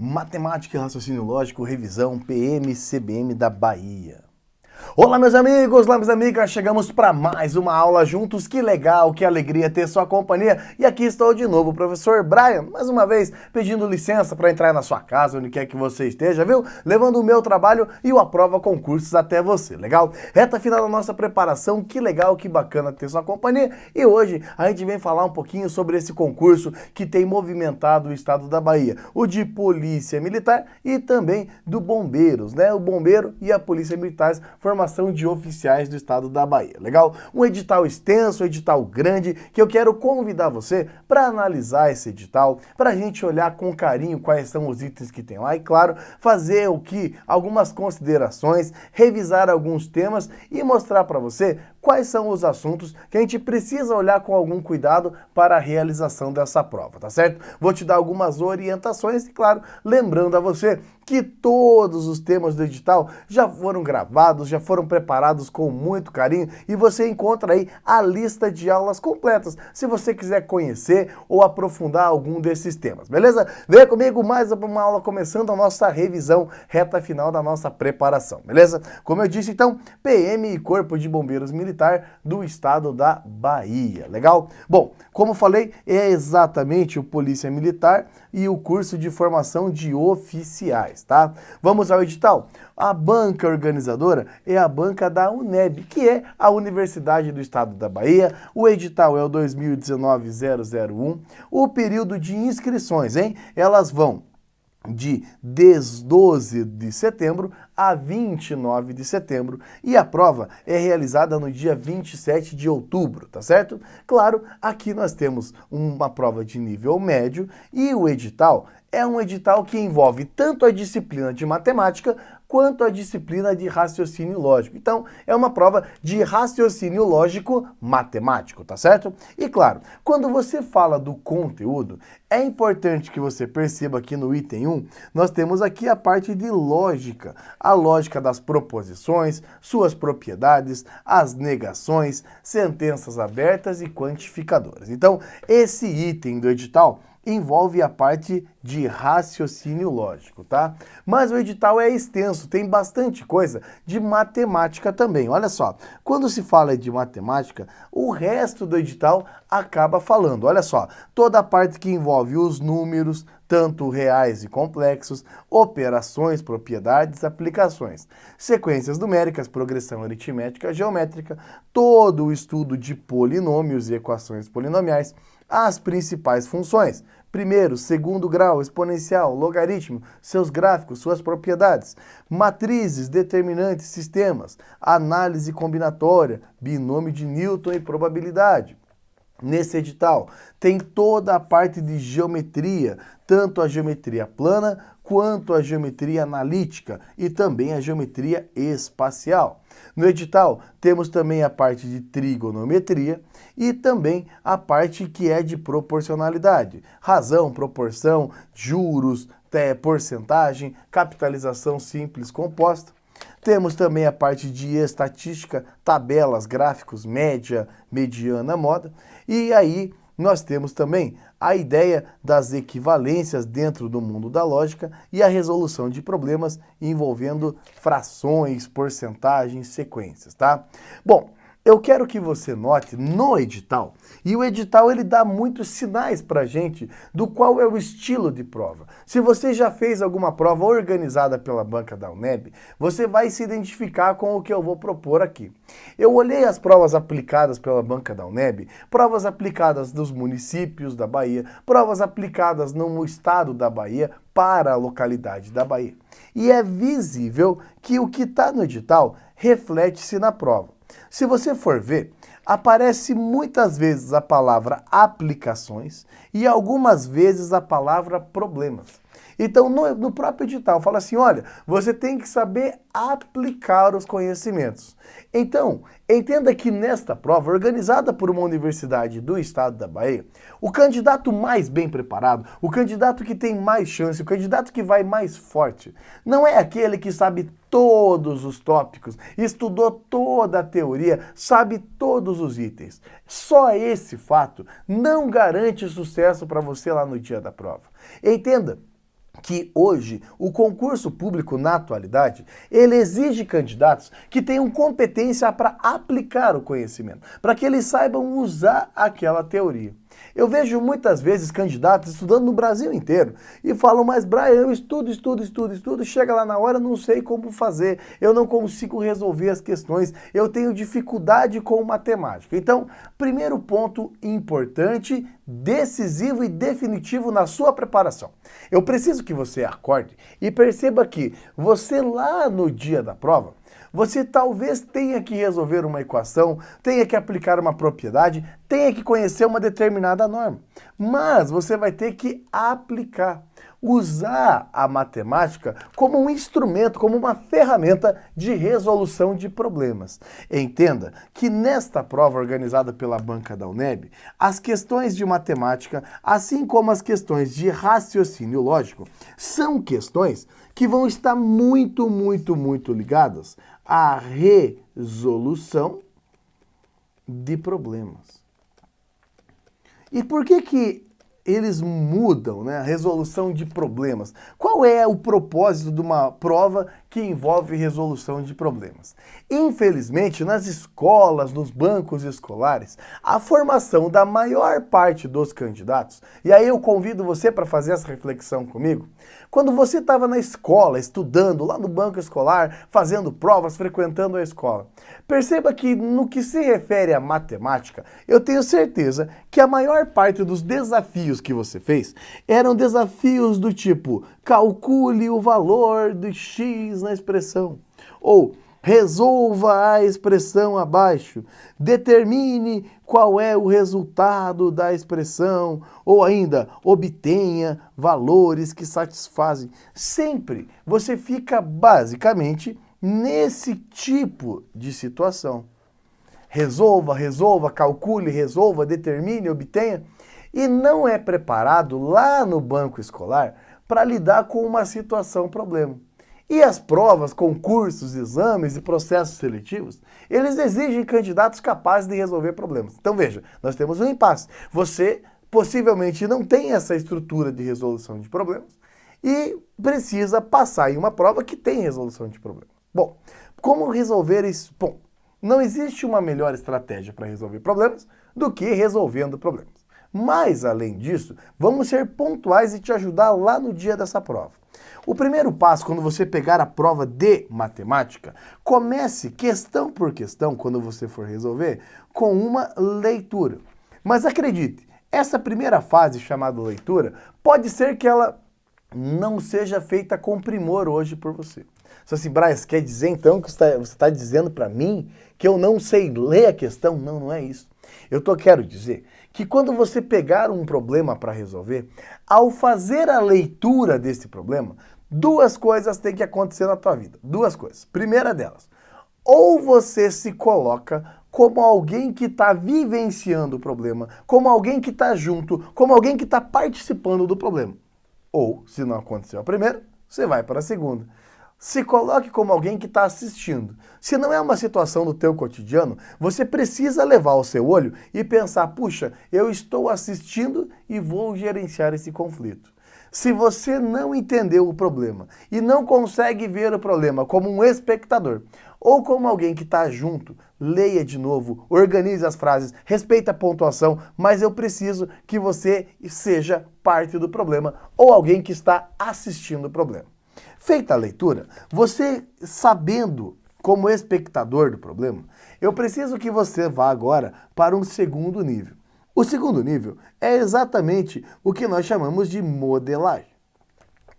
Matemática e Raciocínio Lógico, revisão PM-CBM da Bahia. Olá meus amigos, olá minhas amigas, chegamos para mais uma aula juntos, que legal, que alegria ter sua companhia. E aqui estou de novo, o professor Brian, mais uma vez pedindo licença para entrar na sua casa, onde quer que você esteja, viu? Levando o meu trabalho e o Aprova Concursos até você, legal? Reta final da nossa preparação, que legal, que bacana ter sua companhia. E hoje a gente vem falar um pouquinho sobre esse concurso que tem movimentado o estado da Bahia, o de Polícia Militar e também do Bombeiros, né? O Bombeiro e a Polícia Militar, formação de oficiais do estado da Bahia, legal? Um edital extenso, um edital grande, que eu quero convidar você para analisar esse edital, para a gente olhar com carinho quais são os itens que tem lá e, claro, fazer algumas considerações, revisar alguns temas e mostrar para você quais são os assuntos que a gente precisa olhar com algum cuidado para a realização dessa prova, tá certo? Vou te dar algumas orientações e, claro, lembrando a você que todos os temas do edital já foram gravados, já foram preparados com muito carinho e você encontra aí a lista de aulas completas, se você quiser conhecer ou aprofundar algum desses temas, beleza? Venha comigo, mais uma aula começando a nossa revisão reta final da nossa preparação, beleza? Como eu disse então, PM e Corpo de Bombeiros Militar do estado da Bahia, legal? Bom, como falei, é exatamente o Polícia Militar e o curso de formação de oficiais, tá? Vamos ao edital. A banca organizadora é a banca da UNEB, que é a Universidade do Estado da Bahia. O edital é o 2019-001. O período de inscrições, hein? Elas vão de 12 de setembro a 29 de setembro e a prova é realizada no dia 27 de outubro, tá certo? Claro, aqui nós temos uma prova de nível médio e o edital é um edital que envolve tanto a disciplina de matemática quanto a disciplina de raciocínio lógico. Então, é uma prova de raciocínio lógico matemático, tá certo? E claro, quando você fala do conteúdo, é importante que você perceba aqui no item 1, nós temos aqui a parte de lógica. A lógica das proposições, suas propriedades, as negações, sentenças abertas e quantificadoras. Então, esse item do edital envolve a parte de raciocínio lógico, tá? Mas o edital é extenso, tem bastante coisa de matemática também. Olha só, quando se fala de matemática, o resto do edital acaba falando. Olha só, toda a parte que envolve os números, tanto reais e complexos, operações, propriedades, aplicações, sequências numéricas, progressão aritmética, geométrica, todo o estudo de polinômios e equações polinomiais, as principais funções, primeiro, segundo grau, exponencial, logaritmo, seus gráficos, suas propriedades, matrizes, determinantes, sistemas, análise combinatória, binômio de Newton e probabilidade. Nesse edital tem toda a parte de geometria, tanto a geometria plana quanto a geometria analítica e também a geometria espacial. No edital temos também a parte de trigonometria e também a parte que é de proporcionalidade, razão, proporção, juros, porcentagem, capitalização simples composta. Temos também a parte de estatística, tabelas, gráficos, média, mediana, moda. E aí nós temos também a ideia das equivalências dentro do mundo da lógica e a resolução de problemas envolvendo frações, porcentagens, sequências, tá? Bom, eu quero que você note no edital, e o edital ele dá muitos sinais pra gente do qual é o estilo de prova. Se você já fez alguma prova organizada pela banca da UNEB, você vai se identificar com o que eu vou propor aqui. Eu olhei as provas aplicadas pela banca da UNEB, provas aplicadas nos municípios da Bahia, provas aplicadas no estado da Bahia para a localidade da Bahia. E é visível que o que está no edital reflete-se na prova. Se você for ver, aparece muitas vezes a palavra aplicações e algumas vezes a palavra problemas. Então, no próprio edital, fala assim, olha, você tem que saber aplicar os conhecimentos. Então, entenda que nesta prova, organizada por uma universidade do estado da Bahia, o candidato mais bem preparado, o candidato que tem mais chance, o candidato que vai mais forte, não é aquele que sabe todos os tópicos, estudou toda a teoria, sabe todos os itens. Só esse fato não garante sucesso para você lá no dia da prova. Entenda que hoje o concurso público na atualidade, ele exige candidatos que tenham competência para aplicar o conhecimento, para que eles saibam usar aquela teoria. Eu vejo muitas vezes candidatos estudando no Brasil inteiro e falam, mas Brian, eu estudo, chega lá na hora, não sei como fazer, eu não consigo resolver as questões, eu tenho dificuldade com matemática. Então, primeiro ponto importante, decisivo e definitivo na sua preparação. Eu preciso que você acorde e perceba que você lá no dia da prova, você talvez tenha que resolver uma equação, tenha que aplicar uma propriedade, tenha que conhecer uma determinada norma. Mas você vai ter que aplicar, usar a matemática como um instrumento, como uma ferramenta de resolução de problemas. Entenda que nesta prova organizada pela banca da UNEB, as questões de matemática, assim como as questões de raciocínio lógico, são questões que vão estar muito ligadas à resolução de problemas. E por que eles mudam, né, a resolução de problemas? Qual é o propósito de uma prova que envolve resolução de problemas? Infelizmente, nas escolas, nos bancos escolares, a formação da maior parte dos candidatos, e aí eu convido você para fazer essa reflexão comigo, quando você estava na escola, estudando, lá no banco escolar, fazendo provas, frequentando a escola, perceba que no que se refere à matemática, eu tenho certeza que a maior parte dos desafios que você fez eram desafios do tipo, calcule o valor de x na expressão, ou resolva a expressão abaixo, determine qual é o resultado da expressão, ou ainda, obtenha valores que satisfazem. Sempre você fica basicamente nesse tipo de situação. Resolva, calcule, resolva, determine, obtenha. E não é preparado lá no banco escolar para lidar com uma situação problema. E as provas, concursos, exames e processos seletivos, eles exigem candidatos capazes de resolver problemas. Então veja, nós temos um impasse. Você possivelmente não tem essa estrutura de resolução de problemas e precisa passar em uma prova que tem resolução de problemas. Bom, como resolver isso? Bom, não existe uma melhor estratégia para resolver problemas do que resolvendo problemas. Mas, além disso, vamos ser pontuais e te ajudar lá no dia dessa prova. O primeiro passo, quando você pegar a prova de matemática, comece questão por questão, quando você for resolver, com uma leitura. Mas acredite, essa primeira fase, chamada leitura, pode ser que ela não seja feita com primor hoje por você. Só assim, Brian, você quer dizer então que você está dizendo para mim que eu não sei ler a questão? Não, não é isso. Eu quero dizer que quando você pegar um problema para resolver, ao fazer a leitura desse problema, duas coisas têm que acontecer na tua vida. Duas coisas. Primeira delas, ou você se coloca como alguém que está vivenciando o problema, como alguém que está junto, como alguém que está participando do problema. Ou, se não aconteceu a primeira, você vai para a segunda. Se coloque como alguém que está assistindo. Se não é uma situação do teu cotidiano, você precisa levar o seu olho e pensar, puxa, eu estou assistindo e vou gerenciar esse conflito. Se você não entendeu o problema e não consegue ver o problema como um espectador ou como alguém que está junto, leia de novo, organize as frases, respeite a pontuação, mas eu preciso que você seja parte do problema ou alguém que está assistindo o problema. Feita a leitura, você sabendo como espectador do problema, eu preciso que você vá agora para um segundo nível. O segundo nível é exatamente o que nós chamamos de modelagem.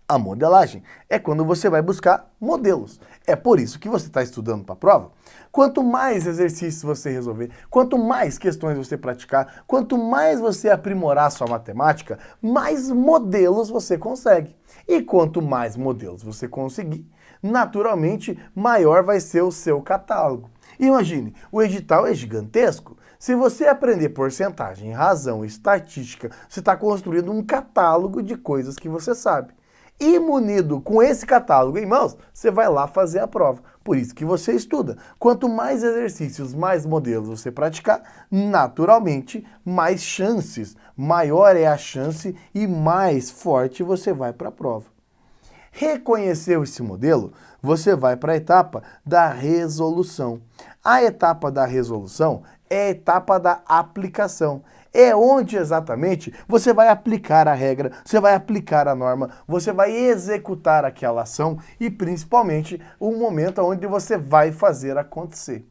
A modelagem é quando você vai buscar modelos. É por isso que você está estudando para a prova. Quanto mais exercícios você resolver, quanto mais questões você praticar, quanto mais você aprimorar sua matemática, mais modelos você consegue. E quanto mais modelos você conseguir, naturalmente, maior vai ser o seu catálogo. Imagine, o edital é gigantesco. Se você aprender porcentagem, razão, estatística, você está construindo um catálogo de coisas que você sabe. E munido com esse catálogo em mãos, você vai lá fazer a prova. Por isso que você estuda. Quanto mais exercícios, mais modelos você praticar, naturalmente, mais chances, maior é a chance e mais forte você vai para a prova. Reconheceu esse modelo? Você vai para a etapa da resolução. A etapa da resolução é a etapa da aplicação. É onde exatamente você vai aplicar a regra, você vai aplicar a norma, você vai executar aquela ação e principalmente o momento onde você vai fazer acontecer.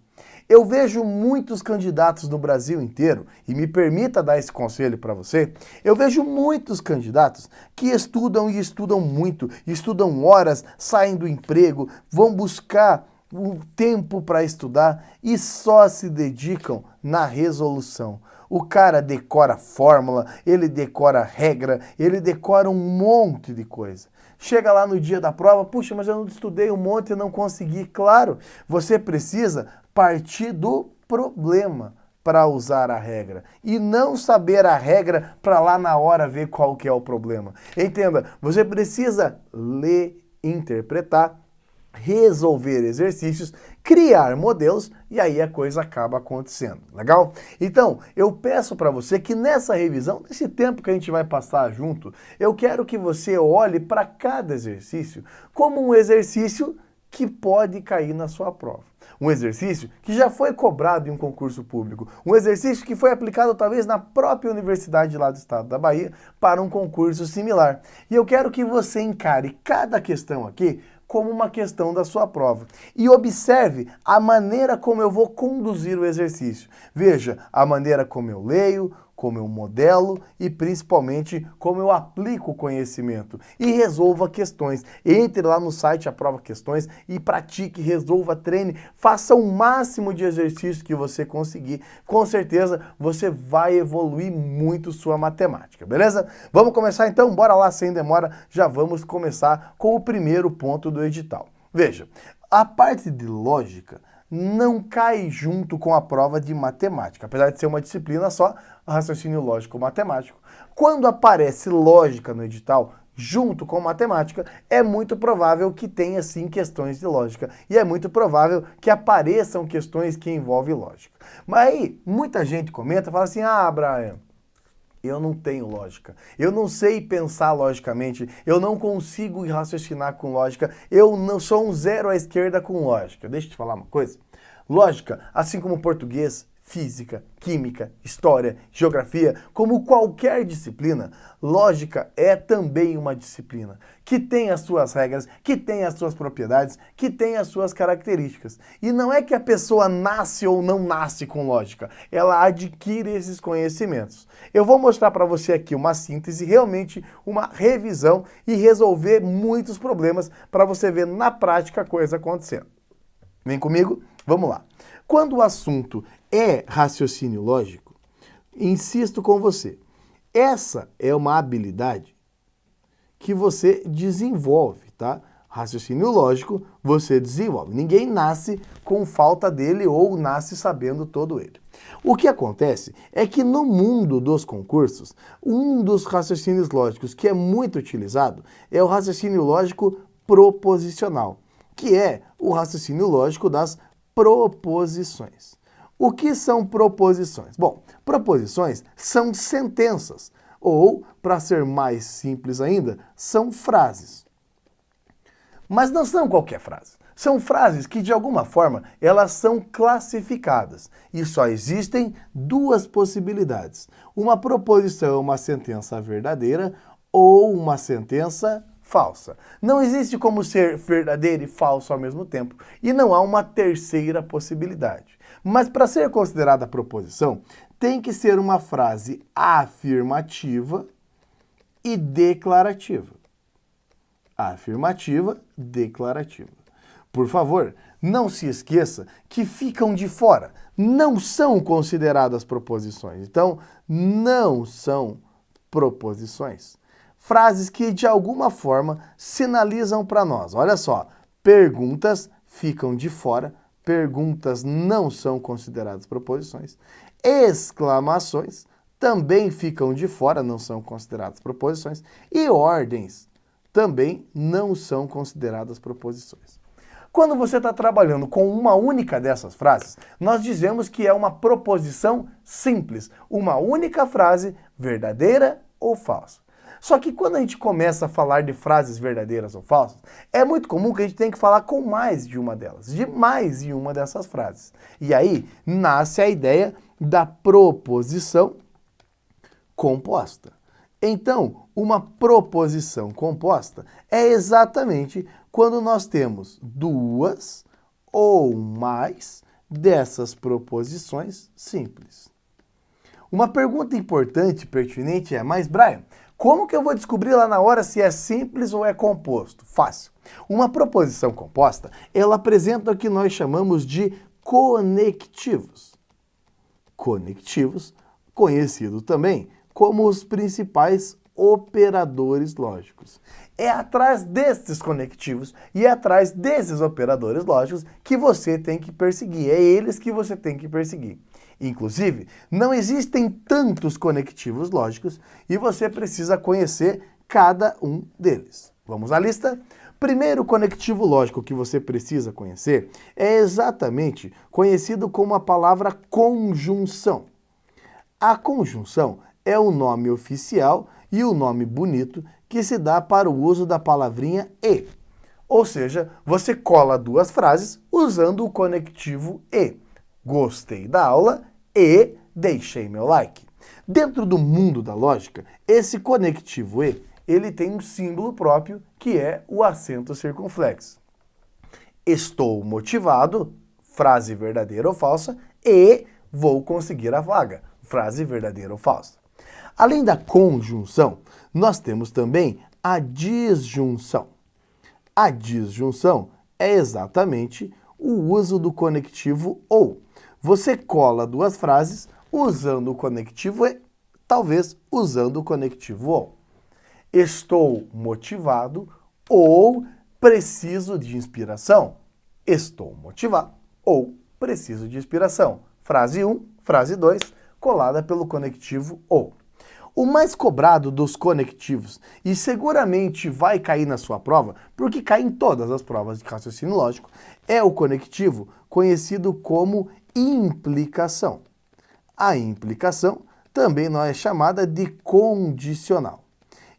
Eu vejo muitos candidatos no Brasil inteiro, e me permita dar esse conselho para você, eu vejo muitos candidatos que estudam e estudam muito, estudam horas, saem do emprego, vão buscar o tempo para estudar e só se dedicam na resolução. O cara decora fórmula, ele decora regra, ele decora um monte de coisa. Chega lá no dia da prova, puxa, mas eu não estudei um monte e não consegui. Claro, você precisa partir do problema para usar a regra e não saber a regra para lá na hora ver qual que é o problema. Entenda, você precisa ler, interpretar, resolver exercícios, criar modelos e aí a coisa acaba acontecendo, legal? Então, eu peço para você que nessa revisão, nesse tempo que a gente vai passar junto, eu quero que você olhe para cada exercício como um exercício que pode cair na sua prova. Um exercício que já foi cobrado em um concurso público, um exercício que foi aplicado talvez na própria universidade lá do estado da Bahia para um concurso similar. E eu quero que você encare cada questão aqui como uma questão da sua prova. E observe a maneira como eu vou conduzir o exercício. Veja a maneira como eu leio, como eu modelo e principalmente como eu aplico o conhecimento. E resolva questões. Entre lá no site Aprova Questões e pratique, resolva, treine, faça o máximo de exercício que você conseguir. Com certeza você vai evoluir muito sua matemática, beleza? Vamos começar então? Bora lá, sem demora, já vamos começar com o primeiro ponto do edital. Veja, a parte de lógica não cai junto com a prova de matemática, apesar de ser uma disciplina só, raciocínio lógico-matemático. Quando aparece lógica no edital, junto com matemática, é muito provável que tenha sim questões de lógica, e é muito provável que apareçam questões que envolvem lógica. Mas aí, muita gente comenta, fala assim, Brian, eu não tenho lógica, eu não sei pensar logicamente, eu não consigo raciocinar com lógica, eu não sou um zero à esquerda com lógica. Deixa eu te falar uma coisa. Lógica, assim como português, física, química, história, geografia, como qualquer disciplina, lógica é também uma disciplina que tem as suas regras, que tem as suas propriedades, que tem as suas características. E não é que a pessoa nasce ou não nasce com lógica, ela adquire esses conhecimentos. Eu vou mostrar para você aqui uma síntese, realmente uma revisão e resolver muitos problemas para você ver na prática a coisa acontecendo. Vem comigo? Vamos lá. Quando o assunto é raciocínio lógico, insisto com você, essa é uma habilidade que você desenvolve, tá? Raciocínio lógico você desenvolve. Ninguém nasce com falta dele ou nasce sabendo todo ele. O que acontece é que no mundo dos concursos, um dos raciocínios lógicos que é muito utilizado é o raciocínio lógico proposicional, que é o raciocínio lógico das proposições. O que são proposições? Bom, proposições são sentenças, ou, para ser mais simples ainda, são frases. Mas não são qualquer frase. São frases que, de alguma forma, elas são classificadas. E só existem duas possibilidades. Uma proposição é uma sentença verdadeira ou uma sentença falsa. Não existe como ser verdadeiro e falso ao mesmo tempo. E não há uma terceira possibilidade. Mas para ser considerada proposição, tem que ser uma frase afirmativa e declarativa. Afirmativa, declarativa. Por favor, não se esqueça que ficam de fora. Não são consideradas proposições. Então, não são proposições. Frases que, de alguma forma, sinalizam para nós. Olha só, perguntas ficam de fora, perguntas não são consideradas proposições. Exclamações também ficam de fora, não são consideradas proposições. E ordens também não são consideradas proposições. Quando você está trabalhando com uma única dessas frases, nós dizemos que é uma proposição simples, uma única frase, verdadeira ou falsa. Só que quando a gente começa a falar de frases verdadeiras ou falsas, é muito comum que a gente tenha que falar com mais de uma delas, de mais de uma dessas frases. E aí nasce a ideia da proposição composta. Então, uma proposição composta é exatamente quando nós temos duas ou mais dessas proposições simples. Uma pergunta importante e pertinente é, mas Brian, como que eu vou descobrir lá na hora se é simples ou é composto? Fácil. Uma proposição composta, ela apresenta o que nós chamamos de conectivos. Conectivos, conhecido também como os principais operadores lógicos. É atrás destes conectivos e é atrás desses operadores lógicos que você tem que perseguir. É eles que você tem que perseguir. Inclusive, não existem tantos conectivos lógicos e você precisa conhecer cada um deles. Vamos à lista? Primeiro conectivo lógico que você precisa conhecer é exatamente conhecido como a palavra conjunção. A conjunção é o nome oficial e o nome bonito que se dá para o uso da palavrinha e. Ou seja, você cola duas frases usando o conectivo e. Gostei da aula e deixei meu like. Dentro do mundo da lógica, esse conectivo e, ele tem um símbolo próprio que é o acento circunflexo. Estou motivado, frase verdadeira ou falsa, e vou conseguir a vaga, frase verdadeira ou falsa. Além da conjunção, nós temos também a disjunção. A disjunção é exatamente o uso do conectivo ou. Você cola duas frases usando o conectivo e, talvez usando o conectivo ou. Estou motivado ou preciso de inspiração. Estou motivado ou preciso de inspiração. Frase 1, frase 2, colada pelo conectivo ou. O mais cobrado dos conectivos, e seguramente vai cair na sua prova, porque cai em todas as provas de raciocínio lógico, é o conectivo conhecido como implicação. A implicação também não é chamada de condicional.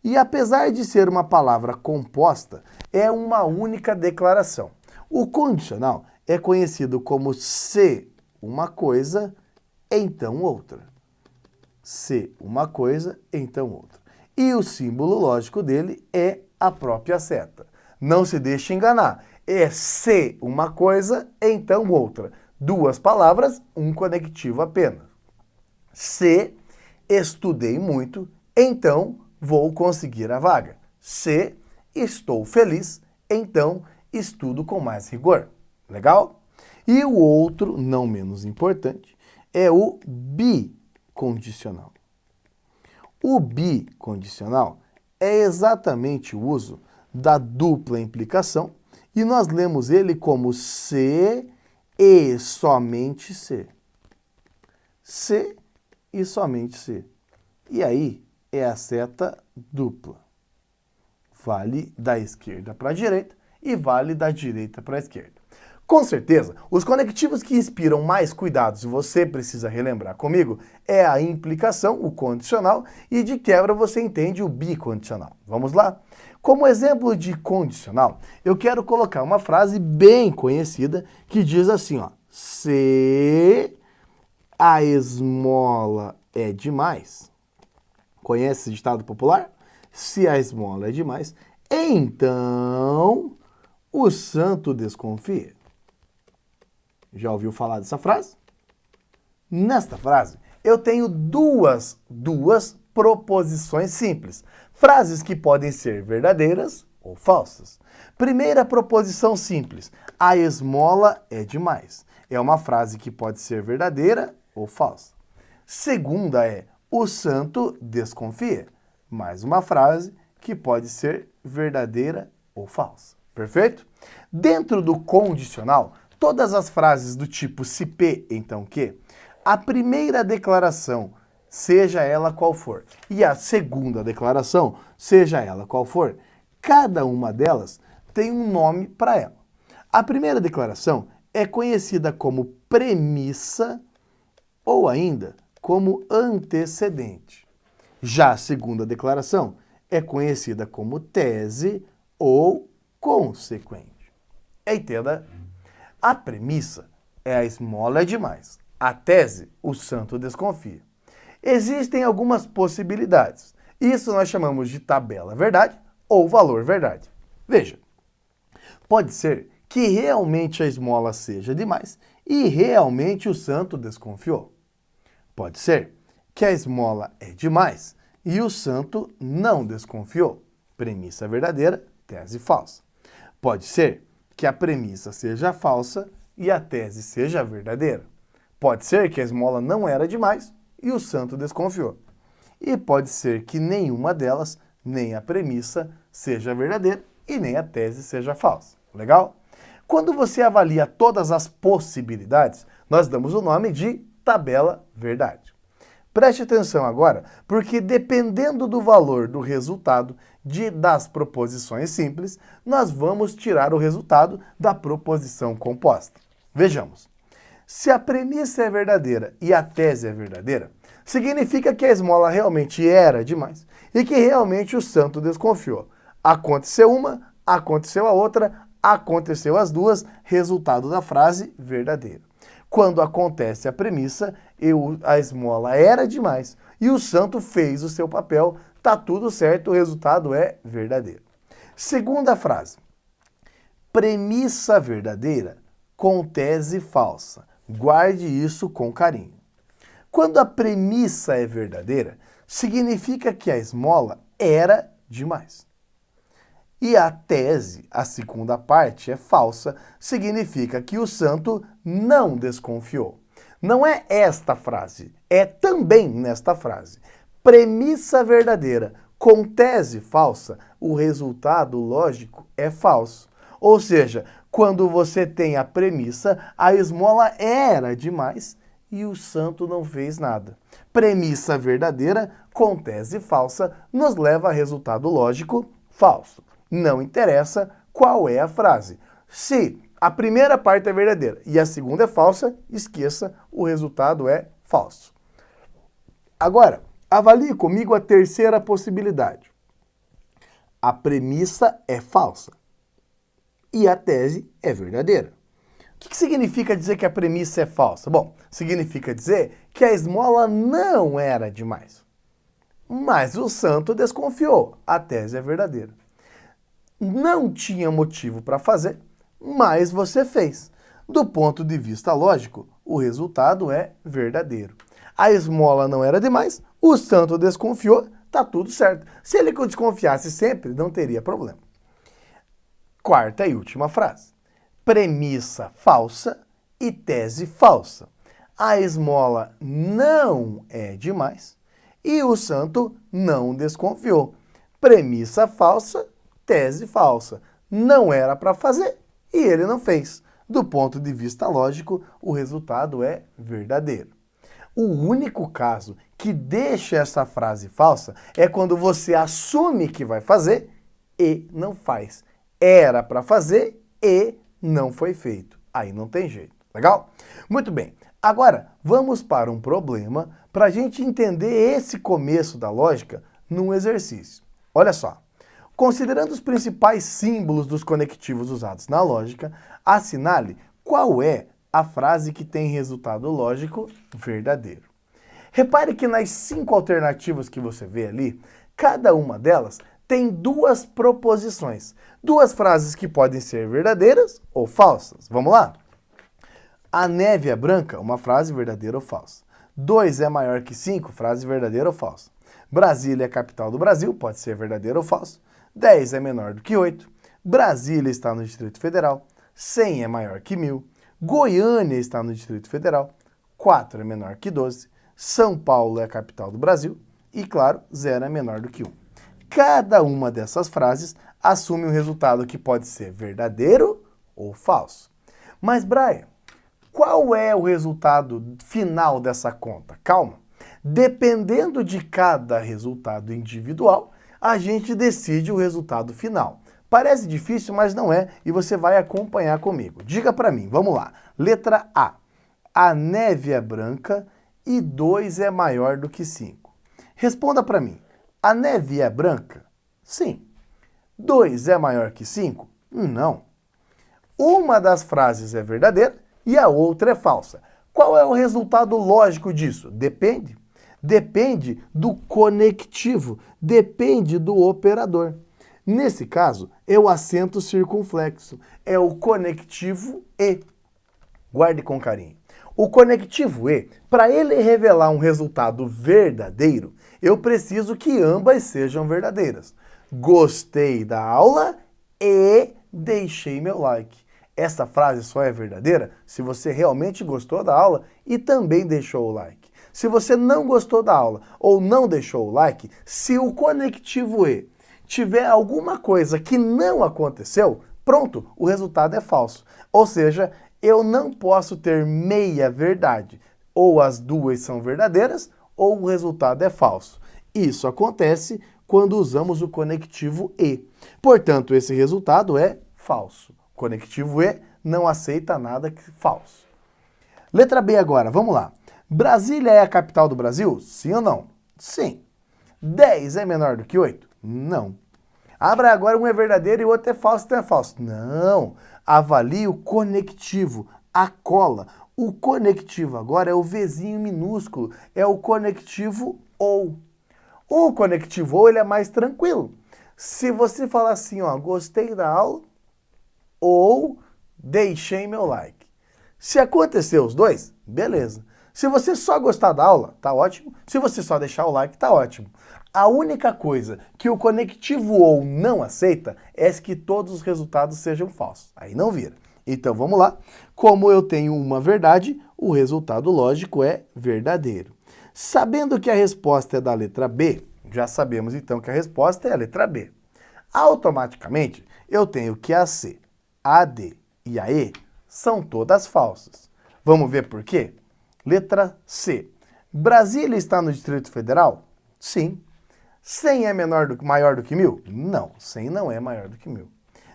E apesar de ser uma palavra composta, é uma única declaração. O condicional é conhecido como se uma coisa, então outra. Se uma coisa, então outra. E o símbolo lógico dele é a própria seta. Não se deixe enganar. É se uma coisa, então outra. Duas palavras, um conectivo apenas. Se estudei muito, então vou conseguir a vaga. Se estou feliz, então estudo com mais rigor. Legal? E o outro, não menos importante, é o bicondicional. O bicondicional é exatamente o uso da dupla implicação e nós lemos ele como se e somente se. Se e somente se. E aí é a seta dupla. Vale da esquerda para a direita e vale da direita para a esquerda. Com certeza, os conectivos que inspiram mais cuidados, e você precisa relembrar comigo, é a implicação, o condicional, e de quebra você entende o bicondicional. Vamos lá? Como exemplo de condicional, eu quero colocar uma frase bem conhecida que diz assim, ó, se a esmola é demais. Conhece esse ditado popular? Se a esmola é demais, então o santo desconfia. Já ouviu falar dessa frase? Nesta frase, eu tenho duas proposições simples. Frases que podem ser verdadeiras ou falsas. Primeira proposição simples. A esmola é demais. É uma frase que pode ser verdadeira ou falsa. Segunda é o santo desconfia. Mais uma frase que pode ser verdadeira ou falsa. Perfeito? Dentro do condicional, todas as frases do tipo se P, então que, a primeira declaração, seja ela qual for, e a segunda declaração, seja ela qual for, cada uma delas tem um nome para ela. A primeira declaração é conhecida como premissa ou ainda como antecedente. Já a segunda declaração é conhecida como tese ou consequente. Entenda? A premissa é a esmola é demais. A tese, o santo desconfia. Existem algumas possibilidades. Isso nós chamamos de tabela verdade ou valor verdade. Veja, pode ser que realmente a esmola seja demais e realmente o santo desconfiou. Pode ser que a esmola é demais e o santo não desconfiou. Premissa verdadeira, tese falsa. Pode ser que a premissa seja falsa e a tese seja verdadeira. Pode ser que a esmola não era demais e o santo desconfiou. E pode ser que nenhuma delas, nem a premissa, seja verdadeira e nem a tese seja falsa. Legal? Quando você avalia todas as possibilidades, nós damos o nome de tabela verdade. Preste atenção agora, porque dependendo do valor do resultado das proposições simples, nós vamos tirar o resultado da proposição composta. Vejamos. Se a premissa é verdadeira e a tese é verdadeira, significa que a esmola realmente era demais e que realmente o santo desconfiou. Aconteceu uma, aconteceu a outra, aconteceu as duas, resultado da frase verdadeira. Quando acontece a premissa, a esmola era demais e o santo fez o seu papel, tá tudo certo, o resultado é verdadeiro. Segunda frase. Premissa verdadeira com tese falsa. Guarde isso com carinho. Quando a premissa é verdadeira, significa que a esmola era demais. E a tese, a segunda parte, é falsa, significa que o santo não desconfiou. Não é esta frase, é também nesta frase. Premissa verdadeira com tese falsa, o resultado lógico é falso. Ou seja, quando você tem a premissa, a esmola era demais e o santo não fez nada. Premissa verdadeira com tese falsa nos leva a resultado lógico falso. Não interessa qual é a frase. Se a primeira parte é verdadeira e a segunda é falsa, esqueça, o resultado é falso. Agora, avalie comigo a terceira possibilidade. A premissa é falsa e a tese é verdadeira. O que significa dizer que a premissa é falsa? Bom, significa dizer que a esmola não era demais. Mas o santo desconfiou. A tese é verdadeira. Não tinha motivo para fazer, mas você fez. Do ponto de vista lógico, o resultado é verdadeiro. A esmola não era demais, o santo desconfiou, tá tudo certo. Se ele desconfiasse sempre, não teria problema. Quarta e última frase. Premissa falsa e tese falsa. A esmola não é demais e o santo não desconfiou. Premissa falsa, tese falsa. Não era para fazer e ele não fez. Do ponto de vista lógico, o resultado é verdadeiro. O único caso que deixa essa frase falsa é quando você assume que vai fazer e não faz. Era para fazer e não foi feito. Aí não tem jeito. Legal? Muito bem. Agora, vamos para um problema para a gente entender esse começo da lógica num exercício. Olha só. Considerando os principais símbolos dos conectivos usados na lógica, assinale qual é a frase que tem resultado lógico verdadeiro. Repare que nas 5 alternativas que você vê ali, cada uma delas tem duas proposições. Duas frases que podem ser verdadeiras ou falsas. Vamos lá? A neve é branca, uma frase verdadeira ou falsa. 2 é maior que 5, frase verdadeira ou falsa. Brasília é a capital do Brasil, pode ser verdadeiro ou falso. 10 é menor do que 8. Brasília está no Distrito Federal. 100 é maior que 1000. Goiânia está no Distrito Federal. 4 é menor que 12. São Paulo é a capital do Brasil. E, claro, 0 é menor do que 1. Cada uma dessas frases assume um resultado que pode ser verdadeiro ou falso. Mas, Brian, qual é o resultado final dessa conta? Calma. Dependendo de cada resultado individual, a gente decide o resultado final. Parece difícil, mas não é, e você vai acompanhar comigo. Diga para mim, vamos lá. Letra A. A neve é branca e 2 é maior do que 5. Responda para mim. A neve é branca? Sim. 2 é maior que 5? Não. Uma das frases é verdadeira e a outra é falsa. Qual é o resultado lógico disso? Depende. Depende do conectivo, depende do operador. Nesse caso, é o acento circunflexo, é o conectivo E. Guarde com carinho. O conectivo E, para ele revelar um resultado verdadeiro, eu preciso que ambas sejam verdadeiras. Gostei da aula e deixei meu like. Essa frase só é verdadeira se você realmente gostou da aula e também deixou o like. Se você não gostou da aula ou não deixou o like, se o conectivo E tiver alguma coisa que não aconteceu, pronto, o resultado é falso. Ou seja, eu não posso ter meia verdade. Ou as duas são verdadeiras, ou o resultado é falso. Isso acontece quando usamos o conectivo E. Portanto, esse resultado é falso. O conectivo E não aceita nada que falso. Letra B agora, vamos lá. Brasília é a capital do Brasil? Sim ou não? Sim. 10 é menor do que 8? Não. Abra agora, um é verdadeiro e o outro é falso, então é falso. Não. Avalie o conectivo, a cola. O conectivo agora é o Vzinho minúsculo, é o conectivo OU. O conectivo OU ele é mais tranquilo. Se você falar assim, ó, gostei da aula ou deixei meu like. Se acontecer os dois, beleza. Se você só gostar da aula, tá ótimo. Se você só deixar o like, tá ótimo. A única coisa que o conectivo OU não aceita é que todos os resultados sejam falsos. Aí não vira. Então vamos lá. Como eu tenho uma verdade, o resultado lógico é verdadeiro. Sabendo que a resposta é da letra B, já sabemos então que a resposta é a letra B. Automaticamente, eu tenho que a C, a D e a E são todas falsas. Vamos ver por quê? Letra C. Brasília está no Distrito Federal? Sim. 100 é maior do que 1000? Não, 100 não é maior do que 1000.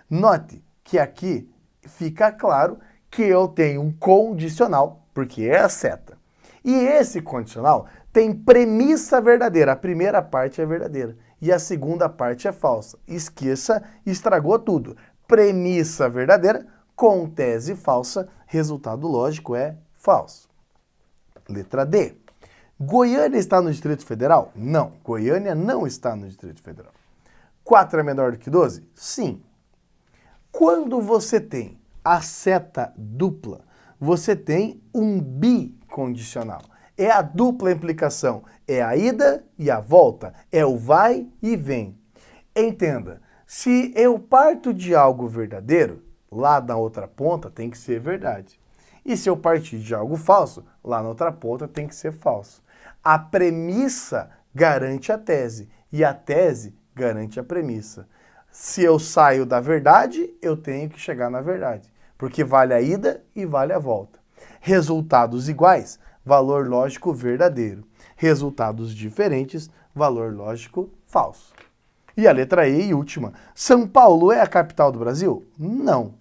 Note que aqui fica claro que eu tenho um condicional, porque é a seta. E esse condicional tem premissa verdadeira. A primeira parte é verdadeira e a segunda parte é falsa. Esqueça, estragou tudo. Premissa verdadeira com tese falsa, resultado lógico é falso. Letra D. Goiânia está no Distrito Federal? Não, Goiânia não está no Distrito Federal. 4 é menor do que 12? Sim. Quando você tem a seta dupla, você tem um bicondicional. É a dupla implicação, é a ida e a volta, é o vai e vem. Entenda, se eu parto de algo verdadeiro, lá na outra ponta tem que ser verdade. E se eu partir de algo falso, lá na outra ponta tem que ser falso. A premissa garante a tese e a tese garante a premissa. Se eu saio da verdade, eu tenho que chegar na verdade, porque vale a ida e vale a volta. Resultados iguais, valor lógico verdadeiro. Resultados diferentes, valor lógico falso. E a letra E e última. São Paulo é a capital do Brasil? Não.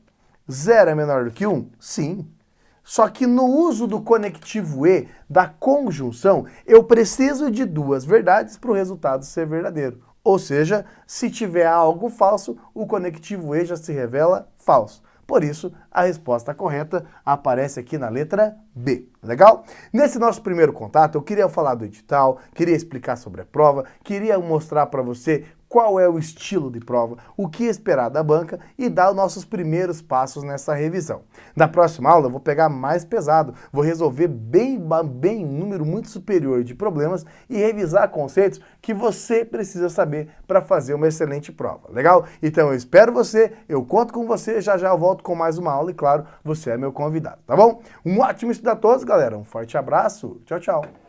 0 é menor do que 1? Sim. Só que no uso do conectivo E, da conjunção, eu preciso de duas verdades para o resultado ser verdadeiro. Ou seja, se tiver algo falso, o conectivo E já se revela falso. Por isso, a resposta correta aparece aqui na letra B. Legal? Nesse nosso primeiro contato, eu queria falar do edital, queria explicar sobre a prova, queria mostrar para você qual é o estilo de prova, o que esperar da banca e dar os nossos primeiros passos nessa revisão. Na próxima aula eu vou pegar mais pesado, vou resolver bem um número muito superior de problemas e revisar conceitos que você precisa saber para fazer uma excelente prova. Legal? Então eu espero você, eu conto com você, já eu volto com mais uma aula e claro, você é meu convidado, tá bom? Um ótimo estudo a todos, galera, um forte abraço, tchau, tchau!